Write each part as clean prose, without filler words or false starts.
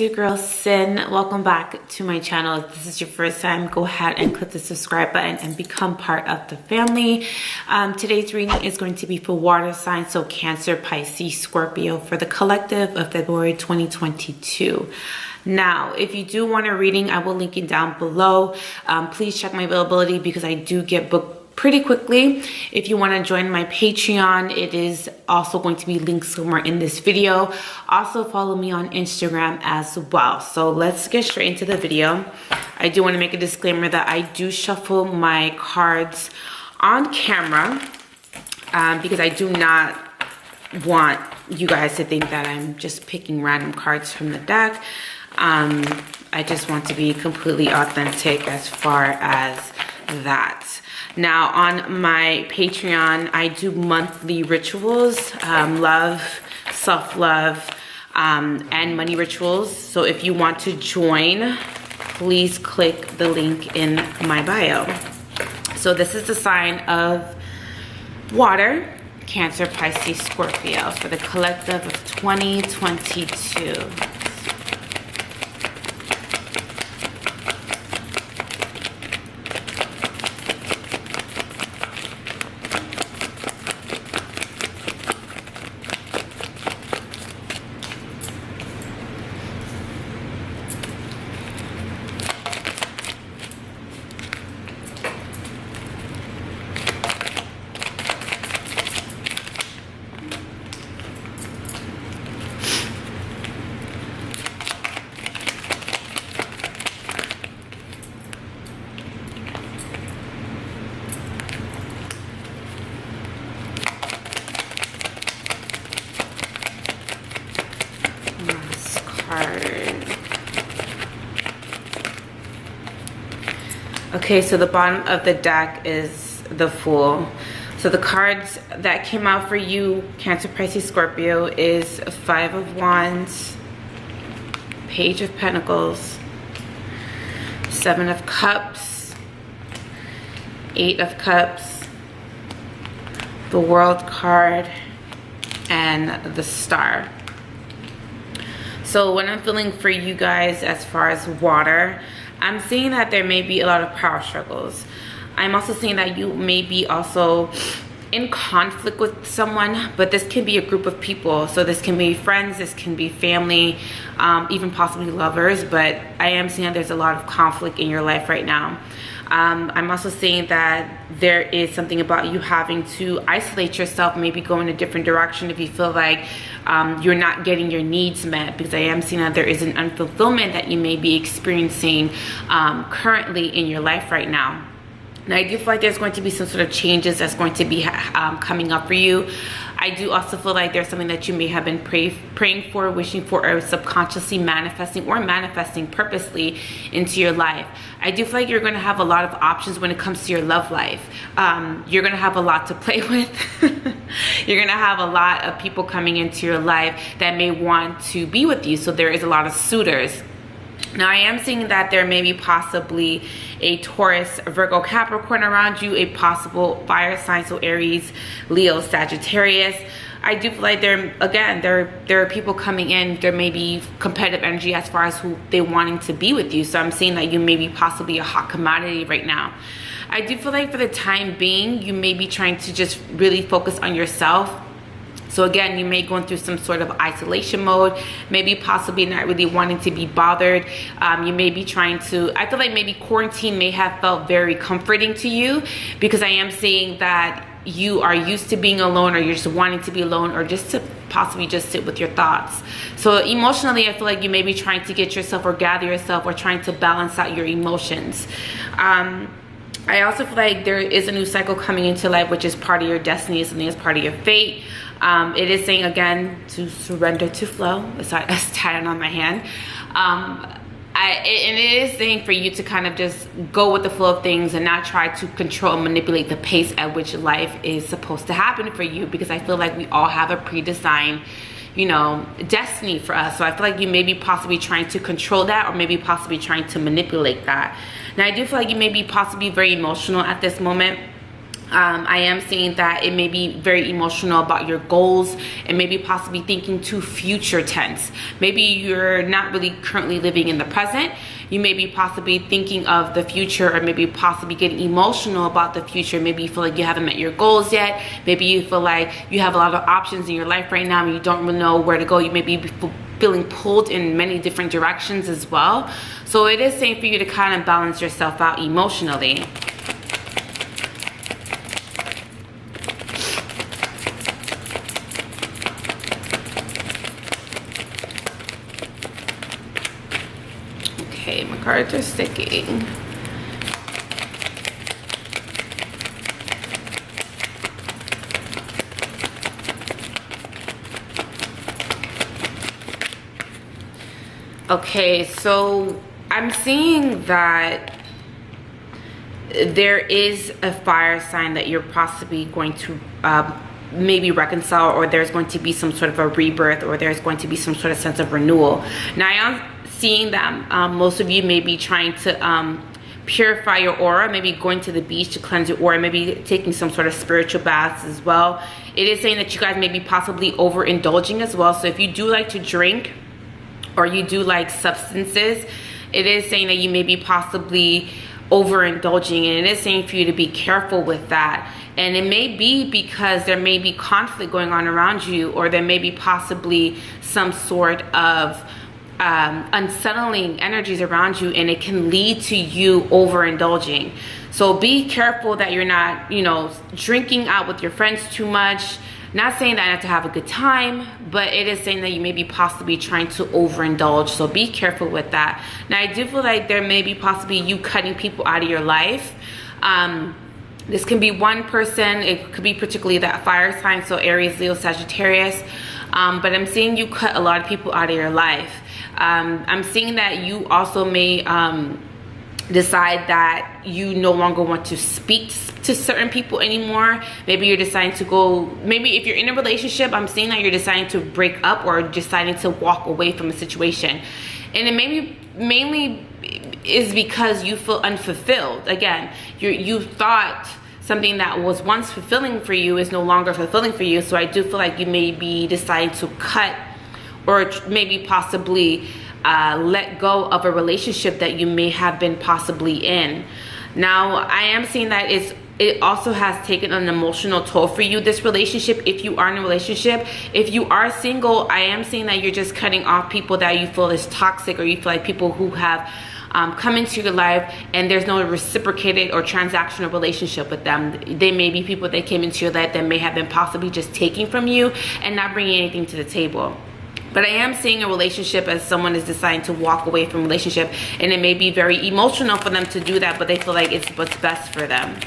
your girl Cyn. Welcome back to my channel. If this is your first time, go ahead and click the subscribe button and become part of the family. Today's reading is going to be for water signs, so Cancer, Pisces, Scorpio, for the collective of February 2022. Now, if you do want a reading, I will link it down below. Please check my availability because I do get booked pretty quickly. If you want to join my Patreon, it is also going to be linked somewhere in this video. Also follow me on Instagram as well. So let's get straight into the video. I do want to make a disclaimer that I do shuffle my cards on camera because I do not want you guys to think that I'm just picking random cards from the deck. I just want to be completely authentic as far as that. Now, on my Patreon, I do monthly rituals, love, self-love, and money rituals. So if you want to join, please click the link in my bio. So this is the sign of water, Cancer, Pisces, Scorpio, for the collective of 2022. Okay, so the bottom of the deck is the Fool. So the cards that came out for you, Cancer, Pisces, Scorpio, is Five of Wands, Page of Pentacles, Seven of Cups, Eight of Cups, the World card, and the Star. So what I'm feeling for you guys as far as water, I'm seeing that there may be a lot of power struggles. I'm also seeing that you may be also in conflict with someone, but this can be a group of people. So this can be friends, this can be family, even possibly lovers, but I am seeing that there's a lot of conflict in your life right now. I'm also seeing that there is something about you having to isolate yourself, maybe go in a different direction if you feel like you're not getting your needs met, because I am seeing that there is an unfulfillment that you may be experiencing currently in your life right now. Now, I do feel like there's going to be some sort of changes that's going to be coming up for you. I do also feel like there's something that you may have been praying for, wishing for, or subconsciously manifesting or manifesting purposely into your life. I do feel like you're going to have a lot of options when it comes to your love life. You're going to have a lot to play with. You're going to have a lot of people coming into your life that may want to be with you. So there is a lot of suitors. Now, I am seeing that there may be possibly a Taurus, Virgo, Capricorn around you, a possible fire sign, so Aries, Leo, Sagittarius. I do feel like there are people coming in. There may be competitive energy as far as who they wanting to be with you. So I'm seeing that you may be possibly a hot commodity right now. I do feel like for the time being, you may be trying to just really focus on yourself. So again, you may go through some sort of isolation mode, maybe possibly not really wanting to be bothered. You may be trying to, I feel like maybe quarantine may have felt very comforting to you, because I am seeing that you are used to being alone, or you're just wanting to be alone, or just to possibly just sit with your thoughts. So emotionally, I feel like you may be trying to get yourself or gather yourself, or trying to balance out your emotions. I also feel like there is a new cycle coming into life, which is part of your destiny, something that's part of your fate. It is saying, again, to surrender to flow. Sorry, that's tied on my hand. And it is saying for you to kind of just go with the flow of things and not try to control and manipulate the pace at which life is supposed to happen for you, because I feel like we all have a pre-designed, you know, destiny for us. So I feel like you may be possibly trying to control that, or maybe possibly trying to manipulate that. Now, I do feel like you may be possibly very emotional at this moment. I am seeing that it may be very emotional about your goals and maybe possibly thinking too future tense. Maybe you're not really currently living in the present. You may be possibly thinking of the future, or maybe possibly getting emotional about the future. Maybe you feel like you haven't met your goals yet. Maybe you feel like you have a lot of options in your life right now and you don't really know where to go. You may be feeling pulled in many different directions as well. So it is saying for you to kind of balance yourself out emotionally. Okay, my cards are sticking. Okay, so I'm seeing that there is a fire sign that you're possibly going to maybe reconcile, or there's going to be some sort of a rebirth, or there's going to be some sort of sense of renewal. Now I am seeing that most of you may be trying to purify your aura, maybe going to the beach to cleanse your aura, maybe taking some sort of spiritual baths as well. It is saying that you guys may be possibly overindulging as well. So if you do like to drink, or you do like substances, it is saying that you may be possibly overindulging, and it is saying for you to be careful with that. And it may be because there may be conflict going on around you, or there may be possibly some sort of unsettling energies around you, and it can lead to you overindulging. So be careful that you're not, you know, drinking out with your friends too much. Not saying that I have to have a good time, but it is saying that you may be possibly trying to overindulge. So be careful with that. Now I do feel like there may be possibly you cutting people out of your life. This can be one person. It could be particularly that fire sign, so Aries, Leo, Sagittarius. But I'm seeing you cut a lot of people out of your life. I'm seeing that you also may decide that you no longer want to speak to certain people anymore. Maybe you're deciding to go, maybe if you're in a relationship, I'm seeing that you're deciding to break up or deciding to walk away from a situation. And it maybe mainly is because you feel unfulfilled. Again, you thought something that was once fulfilling for you is no longer fulfilling for you. So I do feel like you may be deciding to cut, or maybe possibly let go of a relationship that you may have been possibly in. Now I am seeing that it also has taken an emotional toll for you, this relationship, if you are in a relationship. If you are single, I am seeing that you're just cutting off people that you feel is toxic, or you feel like people who have come into your life and there's no reciprocated or transactional relationship with them. They may be people that came into your life that may have been possibly just taking from you and not bringing anything to the table. But I am seeing a relationship as someone is deciding to walk away from a relationship, and it may be very emotional for them to do that, but they feel like it's what's best for them.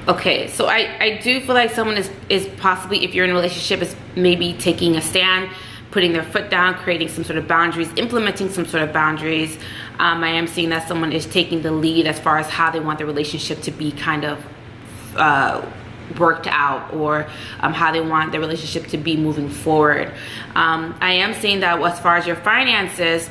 Okay, so I do feel like someone is possibly, if you're in a relationship, is maybe taking a stand, putting their foot down, creating some sort of boundaries, implementing some sort of boundaries. I am seeing that someone is taking the lead as far as how they want the relationship to be kind of worked out, or how they want the relationship to be moving forward. I am seeing that as far as your finances,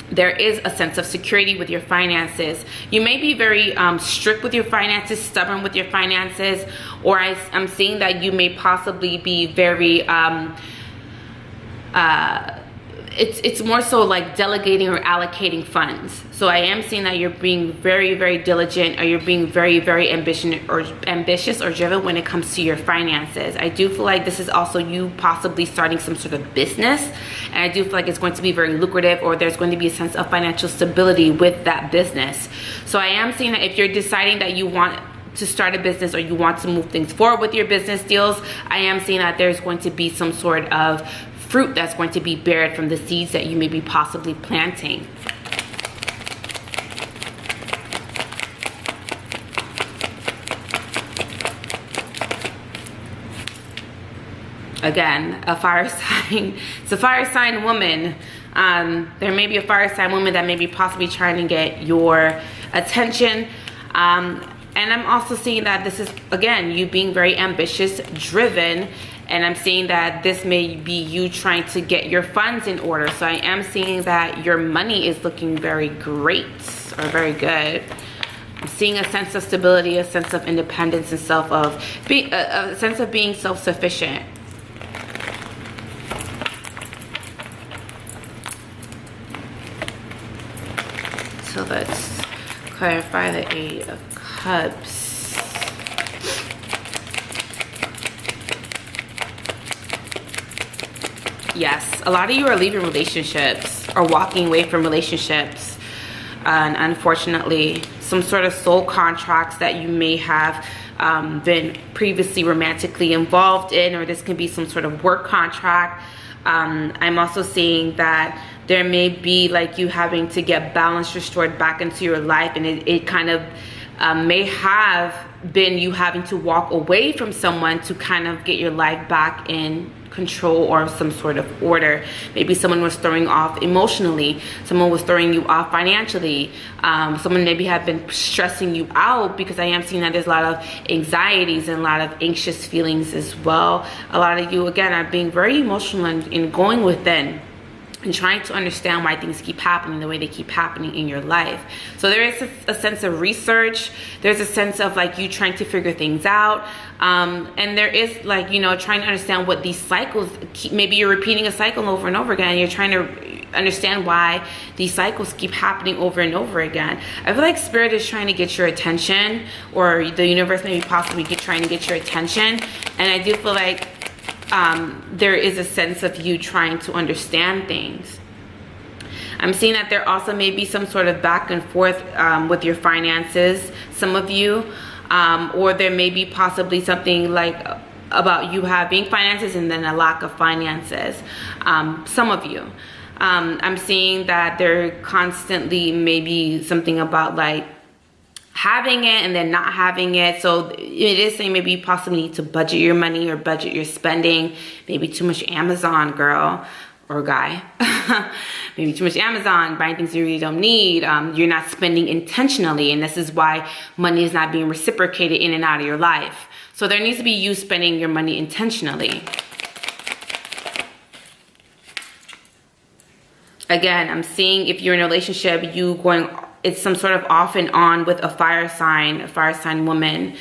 there is a sense of security with your finances. You may be very strict with your finances, stubborn with your finances, or I'm seeing that you may possibly be very it's more so like delegating or allocating funds. So I am seeing that you're being very, very diligent, or you're being very, very ambitious or driven when it comes to your finances. I do feel like this is also you possibly starting some sort of business, and I do feel like it's going to be very lucrative, or there's going to be a sense of financial stability with that business. So I am seeing that if you're deciding that you want to start a business, or you want to move things forward with your business deals, I am seeing that there's going to be some sort of fruit that's going to be bared from the seeds that you may be possibly planting. Again, a fire sign. It's a fire sign woman. There may be a fire sign woman that may be possibly trying to get your attention. And I'm also seeing that this is, again, you being very ambitious, driven, and I'm seeing that this may be you trying to get your funds in order. So I am seeing that your money is looking very great or very good. I'm seeing a sense of stability, a sense of independence, and a sense of being self-sufficient. So let's clarify the Eight of Cups. Yes, a lot of you are leaving relationships or walking away from relationships. And unfortunately, some sort of soul contracts that you may have been previously romantically involved in, or this can be some sort of work contract. I'm also seeing that there may be like you having to get balance restored back into your life, and it kind of may have been you having to walk away from someone to kind of get your life back in control or some sort of order. Maybe someone was throwing off emotionally, someone was throwing you off financially, someone maybe have been stressing you out, because I am seeing that there's a lot of anxieties and a lot of anxious feelings as well. A lot of you, again, are being very emotional and going within and trying to understand why things keep happening the way they keep happening in your life. So there is a sense of research. There's a sense of like you trying to figure things out. And there is like, you know, trying to understand what these cycles keep. Maybe you're repeating a cycle over and over again. And you're trying to understand why these cycles keep happening over and over again. I feel like Spirit is trying to get your attention, or the universe maybe possibly trying to get your attention. And I do feel like there is a sense of you trying to understand things. I'm seeing that there also may be some sort of back and forth with your finances, some of you, or there may be possibly something like about you having finances and then a lack of finances, some of you. I'm seeing that there constantly may be something about like having it and then not having it. So it is saying maybe you possibly need to budget your money or budget your spending. Maybe too much Amazon, girl or guy. Maybe too much Amazon, buying things you really don't need. You're not spending intentionally, and this is why money is not being reciprocated in and out of your life. So there needs to be you spending your money intentionally. Again, I'm seeing if you're in a relationship, it's some sort of off and on with a fire sign woman.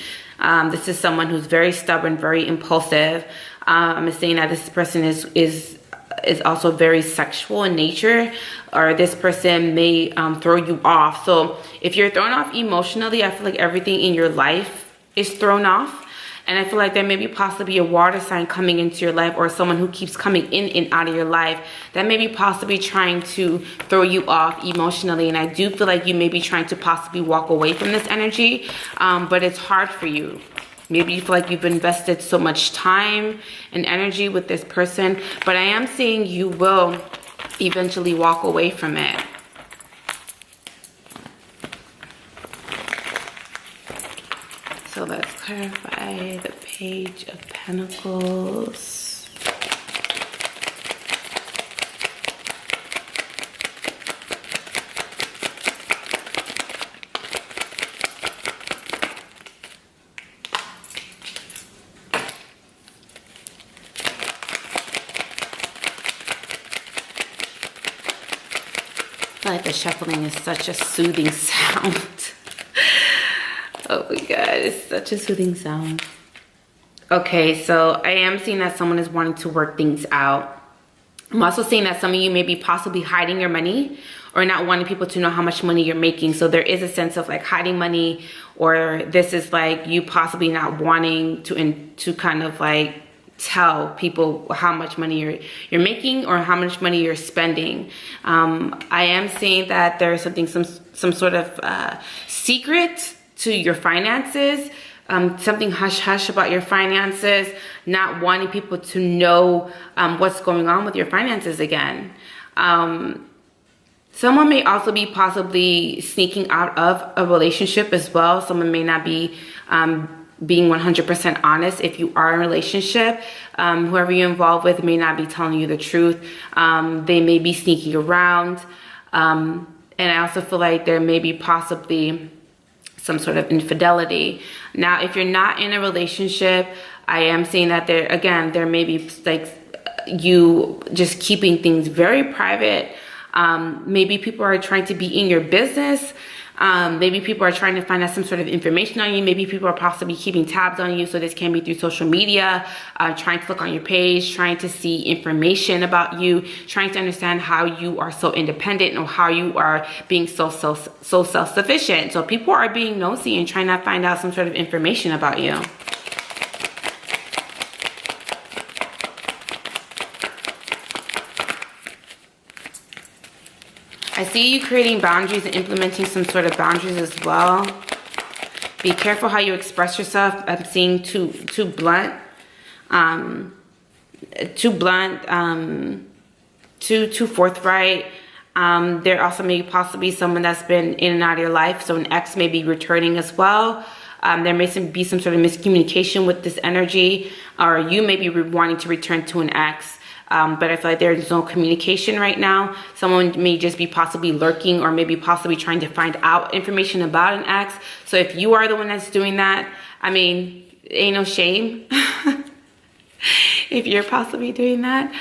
This is someone who's very stubborn, very impulsive. I'm saying that this person is also very sexual in nature, or this person may throw you off. So if you're thrown off emotionally, I feel like everything in your life is thrown off. And I feel like there may be possibly a water sign coming into your life, or someone who keeps coming in and out of your life that may be possibly trying to throw you off emotionally. And I do feel like you may be trying to possibly walk away from this energy, but it's hard for you. Maybe you feel like you've invested so much time and energy with this person, but I am seeing you will eventually walk away from it. So let's clarify the Page of Pentacles. I feel like the shuffling is such a soothing sound. Oh my God, it's such a soothing sound. Okay, so I am seeing that someone is wanting to work things out. I'm also seeing that some of you may be possibly hiding your money or not wanting people to know how much money you're making. So there is a sense of like hiding money, or this is like you possibly not wanting to kind of like tell people how much money you're making or how much money you're spending. I am seeing that there's some sort of secret to your finances, something hush-hush about your finances, not wanting people to know what's going on with your finances again. Someone may also be possibly sneaking out of a relationship as well. Someone may not be being 100% honest if you are in a relationship. Whoever you're involved with may not be telling you the truth. They may be sneaking around. And I also feel like there may be possibly some sort of infidelity. Now, if you're not in a relationship, I am seeing that there may be like you just keeping things very private. Maybe people are trying to be in your business. Maybe people are trying to find out some sort of information on you. Maybe people are possibly keeping tabs on you. So this can be through social media, trying to look on your page, trying to see information about you, trying to understand how you are so independent or how you are being so self-sufficient. So people are being nosy and trying to find out some sort of information about you. I see you creating boundaries and implementing some sort of boundaries as well. Be careful how you express yourself. I'm seeing too blunt, too forthright. There also may possibly someone that's been in and out of your life, so an ex may be returning as well. There may be some sort of miscommunication with this energy, or you may be wanting to return to an ex. But I feel like there's no communication right now. Someone may just be possibly lurking or maybe possibly trying to find out information about an ex. So if you are the one that's doing that, I mean, ain't no shame if you're possibly doing that.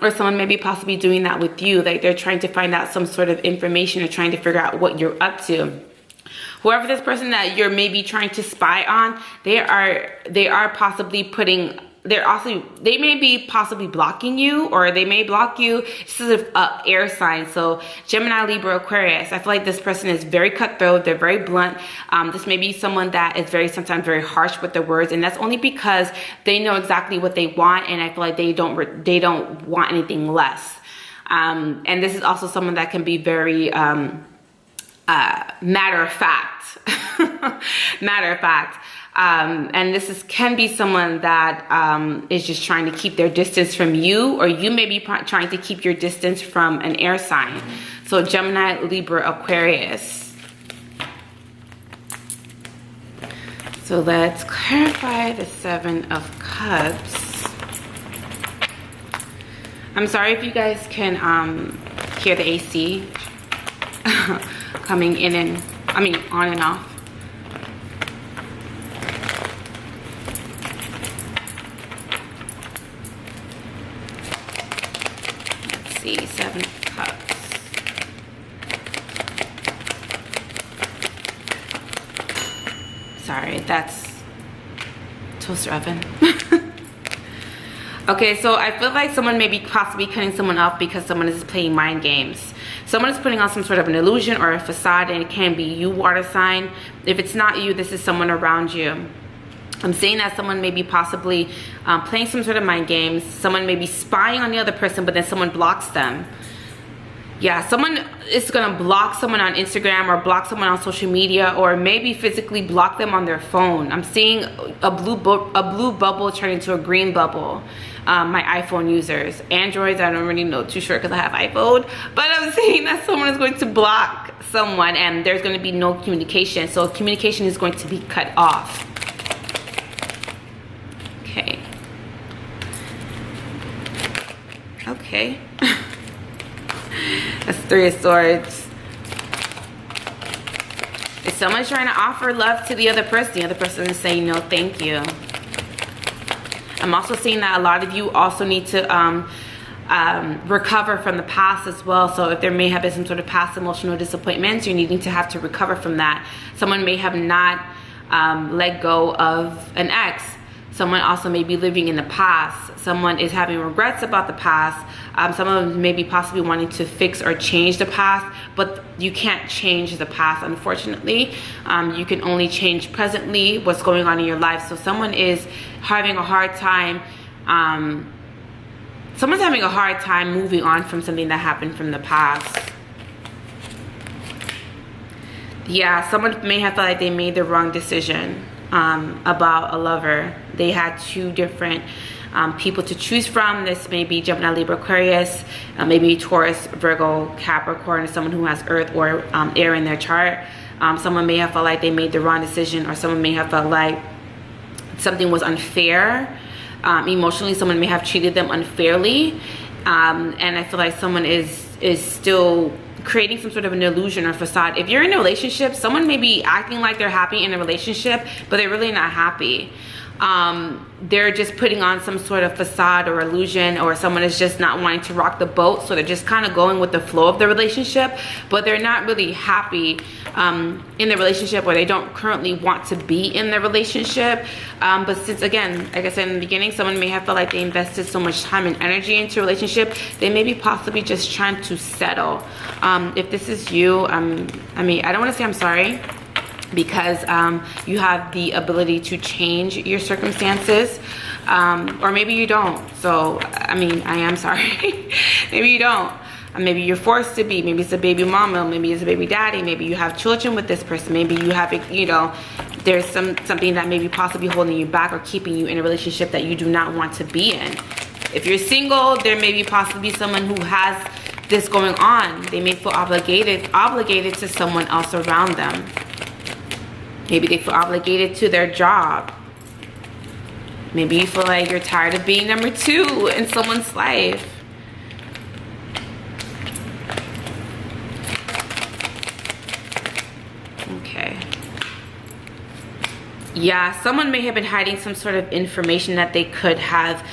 Or someone may be possibly doing that with you. Like they're trying to find out some sort of information or trying to figure out what you're up to. Whoever this person that you're maybe trying to spy on, they are possibly putting... they may be possibly blocking you, or they may block you. This is an air sign. So Gemini, Libra, Aquarius. I feel like this person is very cutthroat. They're very blunt. This may be someone that is sometimes very harsh with their words, and that's only because they know exactly what they want, and I feel like they don't want anything less. And this is also someone that can be very matter of fact. Matter of fact. And this can be someone that is just trying to keep their distance from you, or you may be trying to keep your distance from an air sign. So Gemini, Libra, Aquarius. So let's clarify the Seven of Cups. I'm sorry if you guys can hear the AC coming in and, on and off. Seven of Cups. Sorry, that's toaster oven. Okay, so I feel like someone may be possibly cutting someone off because someone is playing mind games. Someone is putting on some sort of an illusion or a facade, and it can be you, water sign. If it's not you, this is someone around you. I'm saying that someone may be possibly playing some sort of mind games. Someone may be spying on the other person, but then someone blocks them. Yeah, someone is going to block someone on Instagram or block someone on social media, or maybe physically block them on their phone. I'm seeing a blue bubble turn into a green bubble. My iPhone users. Androids, I don't really know too sure because I have iPhone. But I'm saying that someone is going to block someone and there's going to be no communication. So communication is going to be cut off. Okay. Okay. That's Three of Swords. If someone's trying to offer love to the other person is saying no thank you. I'm also seeing that a lot of you also need to recover from the past as well. So if there may have been some sort of past emotional disappointments, you're needing to have to recover from that. Someone may have not let go of an ex. Someone also may be living in the past. Someone is having regrets about the past. Someone may be possibly wanting to fix or change the past, but you can't change the past, unfortunately. You can only change presently what's going on in your life. So someone is having a hard time, someone's having a hard time moving on from something that happened from the past. Yeah, someone may have felt like they made the wrong decision about a lover. They had two different people to choose from. This may be Gemini, Libra, Aquarius, maybe Taurus, Virgo, Capricorn, someone who has earth or air in their chart. Someone may have felt like they made the wrong decision, or someone may have felt like something was unfair. Emotionally, someone may have treated them unfairly. And I feel like someone is still creating some sort of an illusion or facade. If you're in a relationship, someone may be acting like they're happy in a relationship, but they're really not happy. They're just putting on some sort of facade or illusion, or someone is just not wanting to rock the boat, so they're just kind of going with the flow of the relationship, but they're not really happy in the relationship, or they don't currently want to be in the relationship. But since, again, like I said in the beginning, someone may have felt like they invested so much time and energy into a relationship, they may be possibly just trying to settle. If this is you, I mean, I don't want to say I'm sorry, because you have the ability to change your circumstances, or maybe you don't. So I mean, I am sorry. Maybe you don't. Maybe you're forced to be. Maybe it's a baby mama, maybe it's a baby daddy, maybe you have children with this person, maybe you have, you know, there's something that may be possibly holding you back or keeping you in a relationship that you do not want to be in. If you're single, there may be possibly someone who has this going on. They may feel obligated to someone else around them. Maybe they feel obligated to their job. Maybe you feel like you're tired of being number 2 in someone's life. Okay. Yeah, someone may have been hiding some sort of information that they could have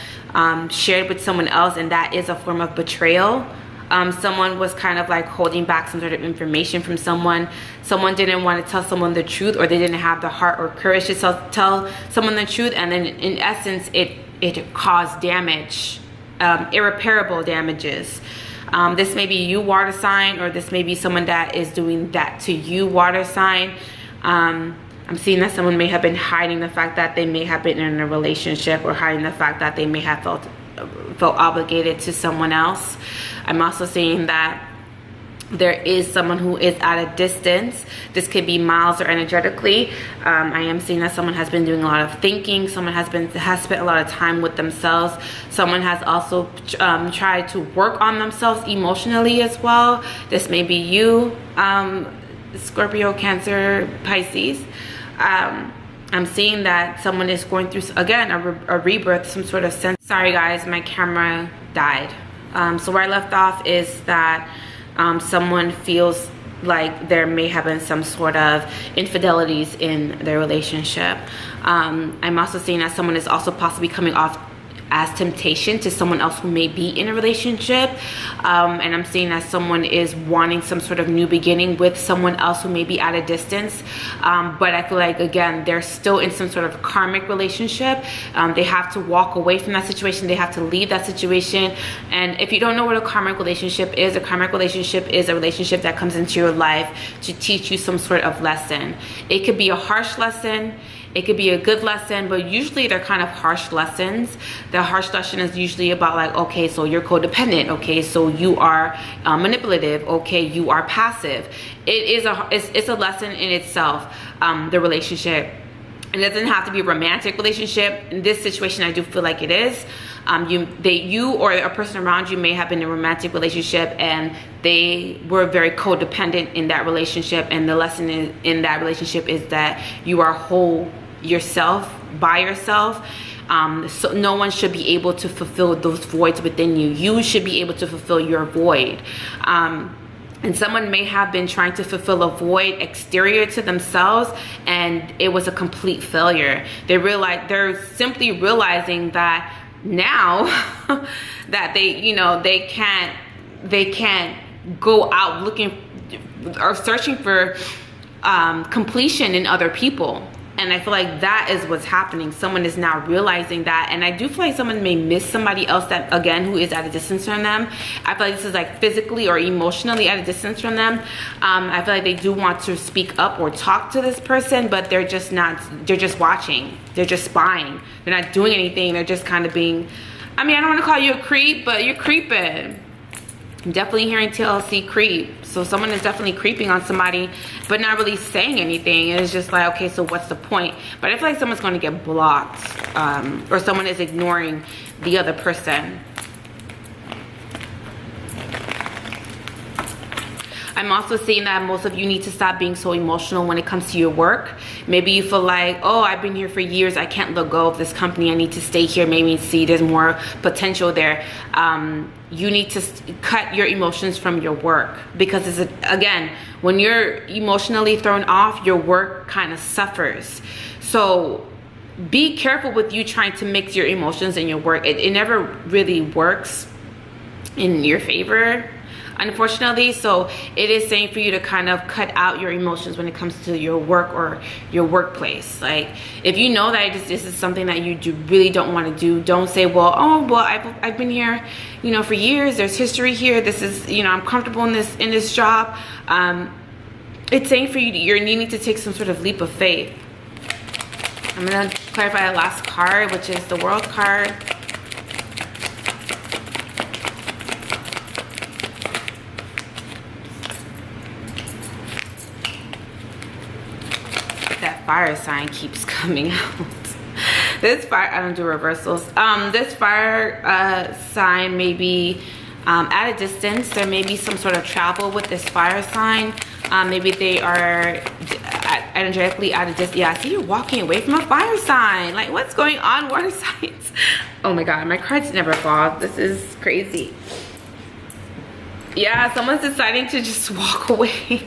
shared with someone else, and that is a form of betrayal. Someone was kind of like holding back some sort of information from someone. Someone didn't want to tell someone the truth, or they didn't have the heart or courage to tell someone the truth, and then in essence it caused damage, irreparable damages. This may be you, water sign, or this may be someone that is doing that to you, water sign. I'm seeing that someone may have been hiding the fact that they may have been in a relationship, or hiding the fact that they may have felt obligated to someone else. I'm also seeing that there is someone who is at a distance. This could be miles or energetically. I am seeing that someone has been doing a lot of thinking. Someone has spent a lot of time with themselves. Someone has also tried to work on themselves emotionally as well. This may be you, Scorpio, Cancer, Pisces. I'm seeing that someone is going through, again, a rebirth, some sort of sense. Sorry guys, my camera died. So where I left off is that someone feels like there may have been some sort of infidelities in their relationship. I'm also seeing that someone is also possibly coming off as temptation to someone else who may be in a relationship, and I'm seeing that someone is wanting some sort of new beginning with someone else who may be at a distance, but I feel like, again, they're still in some sort of karmic relationship. They have to walk away from that situation. They have to leave that situation. And if you don't know what a karmic relationship is, a karmic relationship is a relationship that comes into your life to teach you some sort of lesson. It could be a harsh lesson, it could be a good lesson, but usually they're kind of harsh lessons. The harsh lesson is usually about like, okay, so you're codependent. Okay, so you are manipulative. Okay, you are passive. It's a lesson in itself, the relationship. It doesn't have to be a romantic relationship. In this situation, I do feel like it is. You or a person around you may have been in a romantic relationship, and they were very codependent in that relationship. And the lesson in that relationship is that you are whole yourself, by yourself. So no one should be able to fulfill those voids within you. You should be able to fulfill your void. And someone may have been trying to fulfill a void exterior to themselves, and it was a complete failure. They're simply realizing that now that they can't go out looking or searching for completion in other people. And I feel like that is what's happening. Someone is now realizing that. And I do feel like someone may miss somebody else that, again, who is at a distance from them. I feel like this is like physically or emotionally at a distance from them. I feel like they do want to speak up or talk to this person, but they're just not. They're just watching. They're just spying. They're not doing anything. They're just kind of being, I mean, I don't want to call you a creep, but you're creeping. I'm definitely hearing TLC creep. So someone is definitely creeping on somebody, but not really saying anything. It's just like, okay, so what's the point? But I feel like someone's going to get blocked, or someone is ignoring the other person. I'm also seeing that most of you need to stop being so emotional when it comes to your work. Maybe you feel like, oh, I've been here for years, I can't let go of this company, I need to stay here, maybe see there's more potential there. You need to cut your emotions from your work, because it's again, when you're emotionally thrown off, your work kind of suffers. So be careful with you trying to mix your emotions and your work. It never really works in your favor, unfortunately. So it is saying for you to kind of cut out your emotions when it comes to your work or your workplace. Like, if you know that this is something that you really don't want to do, don't say, well, oh, well, I've been here, you know, for years, there's history here, this is, you know, I'm comfortable in this job. It's saying for you, you're needing to take some sort of leap of faith. I'm gonna clarify the last card, which is the World card. That fire sign keeps coming out. This fire, I don't do reversals. This fire sign may be at a distance. There may be some sort of travel with this fire sign. Maybe they are energetically at a distance. Yeah, I see you're walking away from a fire sign. Like, what's going on, water signs? Oh my God, my cards never fall. This is crazy. Yeah, someone's deciding to just walk away.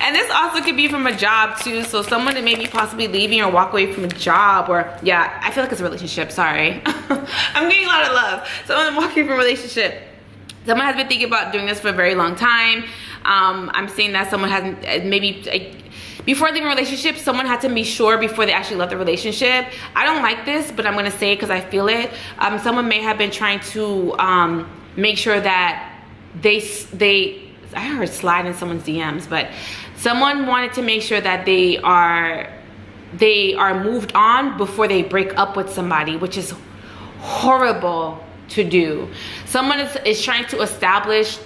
And this also could be from a job too. So someone that may be possibly leaving or walk away from a job, or yeah, I feel like it's a relationship, sorry. I'm getting a lot of love. Someone walking from a relationship. Someone has been thinking about doing this for a very long time. I'm saying that someone hasn't, maybe before leaving a relationship, someone had to be sure before they actually left the relationship. I don't like this, but I'm gonna say it because I feel it. Someone may have been trying to make sure that I heard slide in someone's DMs, but someone wanted to make sure that they are moved on before they break up with somebody, which is horrible to do. Someone is trying to establish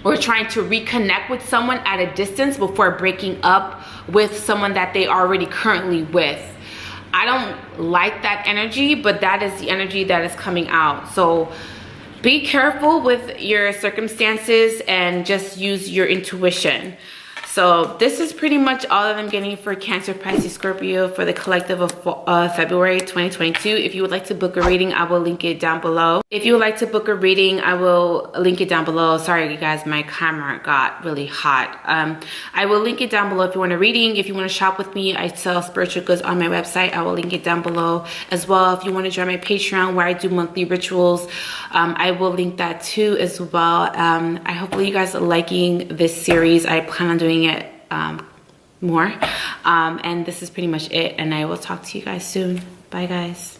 or trying to reconnect with someone at a distance before breaking up with someone that they already currently with. I don't like that energy, but that is the energy that is coming out. So be careful with your circumstances and just use your intuition. So this is pretty much all that I'm getting for Cancer, Pisces, Scorpio for the collective of February 2022. If you would like to book a reading, I will link it down below. If you would like to book a reading, I will link it down below. Sorry, you guys, my camera got really hot. I will link it down below if you want a reading. If you want to shop with me, I sell spiritual goods on my website. I will link it down below as well. If you want to join my Patreon where I do monthly rituals, I will link that too as well. I hopefully you guys are liking this series. I plan on doing it more, and this is pretty much it, and I will talk to you guys soon. Bye guys.